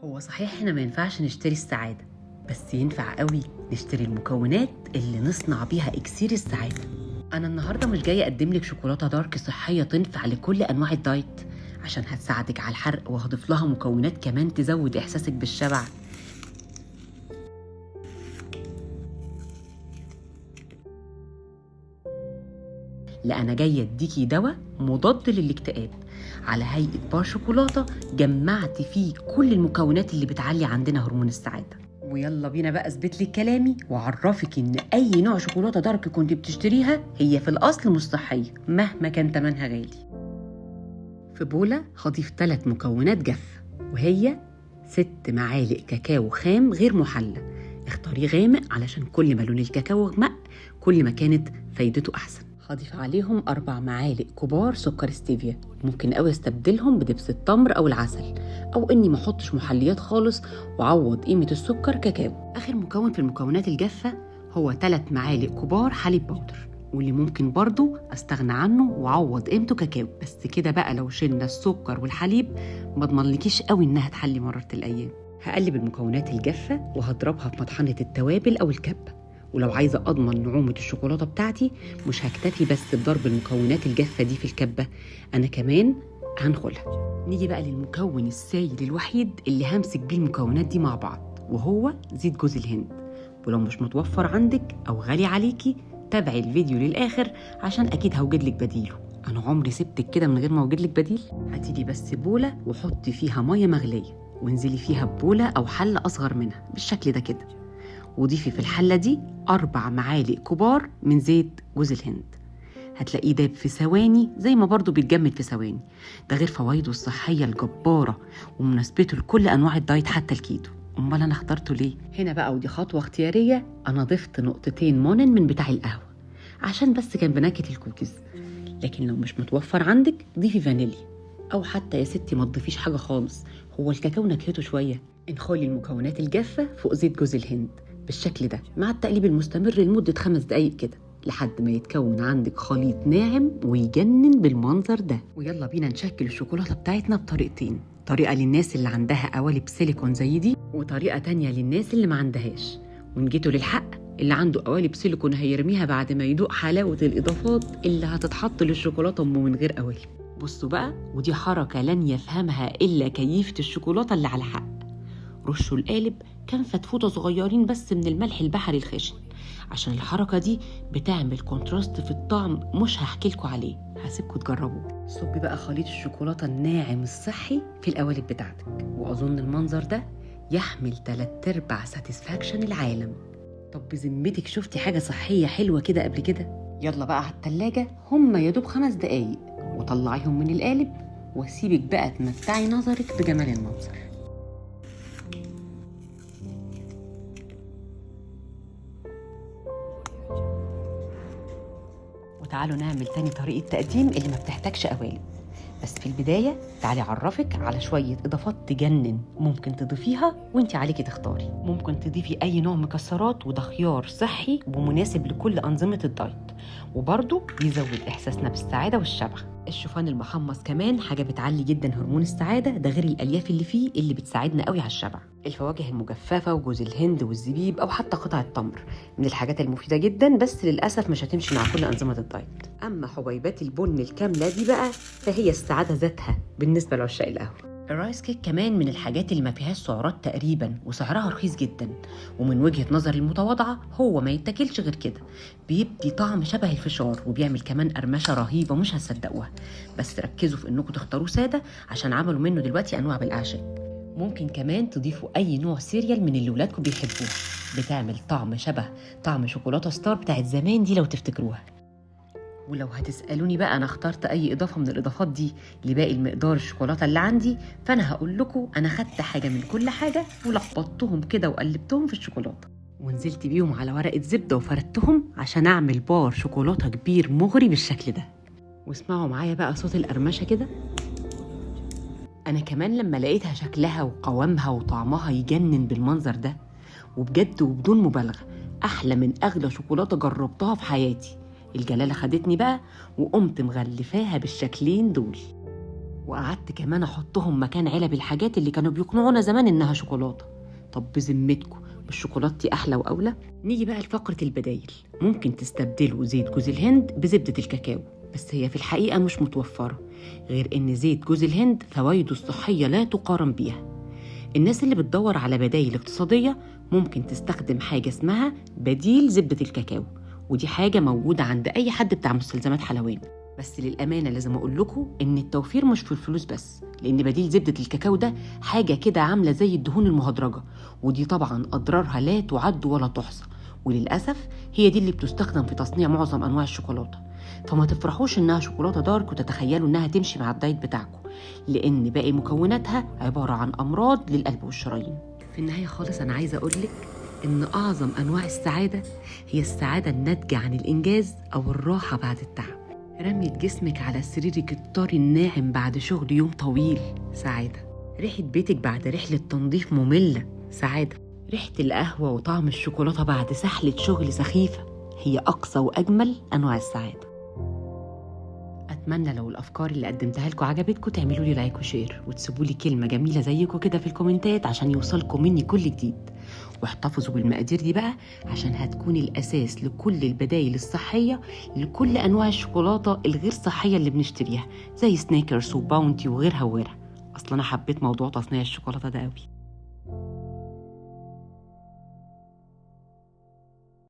هو صحيح احنا ما ينفعش نشتري السعادة، بس ينفع قوي نشتري المكونات اللي نصنع بيها اكسير السعادة. انا النهاردة مش جاية اقدم لك شوكولاتة دارك صحية تنفع لكل انواع الدايت، عشان هتساعدك على الحرق وهضيف لها مكونات كمان تزود احساسك بالشبع. لا، انا جاية اديكي دواء مضاد للاكتئاب على هيئة بار شوكولاتة جمعت فيه كل المكونات اللي بتعلي عندنا هرمون السعادة. ويلا بينا بقى اثبت لك كلامي واعرفك ان اي نوع شوكولاته دارك كنت بتشتريها هي في الاصل مش صحيه مهما كان تمنها غالي. في بوله هضيف 3 مكونات جافه، وهي 6 معالق كاكاو خام غير محلى. اختاريه غامق علشان كل ما لون الكاكاو غمق كل ما كانت فايدته احسن. هضيف عليهم 4 معالق كبار سكر ستيفيا، ممكن قوي استبدلهم بدبس التمر او العسل، او اني ما احطش محليات خالص واعوض قيمه السكر كاكاو. اخر مكون في المكونات الجافه هو 3 معالق كبار حليب بودر، واللي ممكن برضو استغنى عنه واعوض قيمته كاكاو. بس كده بقى لو شلنا السكر والحليب ما اضمنلكيش قوي انها تحلي مرة الايام. هقلب المكونات الجافه وهضربها في مطحنه التوابل او الكبه. ولو عايزه اضمن نعومه الشوكولاته بتاعتي مش هكتفي بس بضرب المكونات الجافه دي في الكبه، انا كمان هنخلها. نيجي بقى للمكون السائل الوحيد اللي همسك بيه المكونات دي مع بعض، وهو زيت جوز الهند. ولو مش متوفر عندك او غالي عليكي تابعي الفيديو للاخر عشان اكيد هوجدلك بديله. انا عمري سبتك كده من غير ما اوجدلك بديل. هاتيلي بس بوله وحطي فيها ميه مغليه وانزلي فيها ببوله او حله اصغر منها بالشكل ده كده، وضيفي في الحله دي 4 معالق كبار من زيت جوز الهند. هتلاقيه داب في ثواني زي ما برضو بيتجمد في ثواني، ده غير فوائده الصحيه الجباره ومناسبته لكل انواع الدايت حتى الكيتو. امال انا اخترته ليه؟ هنا بقى ودي خطوه اختياريه، انا ضفت نقطتين مونن من بتاع القهوه عشان بس كان بنكهه الكوكيز، لكن لو مش متوفر عندك ضيفي فانيليا، او حتى يا ستي ما تضيفيش حاجه خالص، هو الكاكاو نكهته شويه. انخلي المكونات الجافه فوق زيت جوز الهند بالشكل ده مع التقليب المستمر لمده 5 دقايق كده لحد ما يتكون عندك خليط ناعم ويجنن بالمنظر ده. ويلا بينا نشكل الشوكولاته بتاعتنا بطريقتين، طريقه للناس اللي عندها قوالب سيليكون زي دي، وطريقه تانية للناس اللي ما عندهاش. وان جيتوا للحق اللي عنده قوالب سيليكون هيرميها بعد ما يدوق حلاوه الاضافات اللي هتتحط للشوكولاته من غير قوالب. بصوا بقى، ودي حركه لن يفهمها الا كيفه الشوكولاته اللي على حق. رشوا القالب كام فتفوته صغيرين بس من الملح البحري الخشن، عشان الحركه دي بتعمل كونتراست في الطعم مش هحكيلكوا عليه، هسيبكوا تجربوه. صبي بقى خليط الشوكولاته الناعم الصحي في القوالب بتاعتك، واظن المنظر ده يحمل 3/4 ساتسفاكشن العالم. طب بذمتك شفتي حاجه صحيه حلوه كده قبل كده؟ يلا بقى على التلاجة، هم يدوب 5 دقايق وطلعيهم من القالب وسيبك بقى تمتعي نظرك بجمال المنظر. وتعالوا نعمل تاني طريقة تقديم اللي ما بتحتاجش قوالب. بس في البداية تعالي أعرفك على شوية إضافات تجنن ممكن تضيفيها وانتي عليكي تختاري. ممكن تضيفي أي نوع مكسرات، وده خيار صحي ومناسب لكل أنظمة الدايت، وبرضه بيزود إحساسنا بالسعادة والشبع. الشوفان المحمص كمان حاجة بتعلي جدا هرمون السعادة، ده غير الألياف اللي فيه اللي بتساعدنا قوي على الشبع. الفواكه المجففة وجوز الهند والزبيب أو حتى قطع التمر من الحاجات المفيدة جدا، بس للأسف مش هتمشي مع كل أنظمة الدايت. أما حبيبات البن الكاملة دي بقى فهي السعادة ذاتها بالنسبة لعشاق القهوة. الرايس كيك كمان من الحاجات اللي ما فيهاش سعرات تقريبا وسعرها رخيص جدا، ومن وجهة نظري المتواضعة هو ما يتاكلش غير كده، بيدي طعم شبه الفشار وبيعمل كمان قرمشة رهيبة مش هتصدقوها. بس ركزوا في انكم تختاروا سادة عشان عملوا منه دلوقتي انواع بالاعشاب. ممكن كمان تضيفوا اي نوع سيريال من اللي ولادكم بيحبوها، بتعمل طعم شبه طعم شوكولاتة ستار بتاعت زمان دي لو تفتكروها. ولو هتسألوني بقى أنا اخترت أي إضافة من الإضافات دي لباقي المقدار الشوكولاتة اللي عندي، فأنا هقول لكم أنا خدت حاجة من كل حاجة ولخبطتهم كده وقلبتهم في الشوكولاتة ونزلت بيهم على ورقة زبدة وفردتهم عشان أعمل بار شوكولاتة كبير مغري بالشكل ده. واسمعوا معايا بقى صوت القرمشة كده. أنا كمان لما لقيتها شكلها وقوامها وطعمها يجنن بالمنظر ده، وبجد وبدون مبالغة أحلى من أغلى شوكولاتة جربتها في حياتي، الجلالة خدتني بقى وقمت مغلفاها بالشكلين دول. وقعدت كمان احطهم مكان علب الحاجات اللي كانوا بيقنعونا زمان انها شوكولاته. طب بذمتكم مش شوكولاتتي احلى واولى؟ نيجي بقى لفقره البدايل. ممكن تستبدلوا زيت جوز الهند بزبده الكاكاو، بس هي في الحقيقه مش متوفره، غير ان زيت جوز الهند فوائده الصحيه لا تقارن بيها. الناس اللي بتدور على بدايل اقتصاديه ممكن تستخدم حاجه اسمها بديل زبده الكاكاو، ودي حاجه موجوده عند اي حد بتاع مستلزمات حلواني. بس للأمانة لازم أقول لكم إن التوفير مش في الفلوس بس، لأن بديل زبدة الكاكاو ده حاجة كده عاملة زي الدهون المهدرجة، ودي طبعا أضرارها لا تعد ولا تحصى، وللأسف هي دي اللي بتستخدم في تصنيع معظم أنواع الشوكولاتة. فما تفرحوش إنها شوكولاتة دارك وتتخيلوا إنها تمشي مع الدايت بتاعكم، لأن باقي مكوناتها عبارة عن أمراض للقلب والشرايين. في النهاية خالص أنا عايزة أقولك إن أعظم أنواع السعادة هي السعادة الناتجة عن الإنجاز أو الراحة بعد التعب. رمية جسمك على سريرك الطري الناعم بعد شغل يوم طويل سعادة. ريحة بيتك بعد رحلة تنظيف مملة سعادة. ريحة القهوة وطعم الشوكولاتة بعد سحلة شغل سخيفة هي أقصى وأجمل أنواع السعادة. أتمنى لو الأفكار اللي قدمتها لكم عجبتكم تعملوا لي لايك وشير، وتسيبوا لي كلمة جميلة زيكم كده في الكومنتات عشان يوصلكم مني كل جديد. واحتفظوا بالمقادير دي بقى عشان هتكون الأساس لكل البدايل الصحية لكل أنواع الشوكولاتة الغير صحية اللي بنشتريها زي سنيكرز وباونتي وغيرها وغيرها. أصلا أنا حبيت موضوع تصنيع الشوكولاتة ده قوي.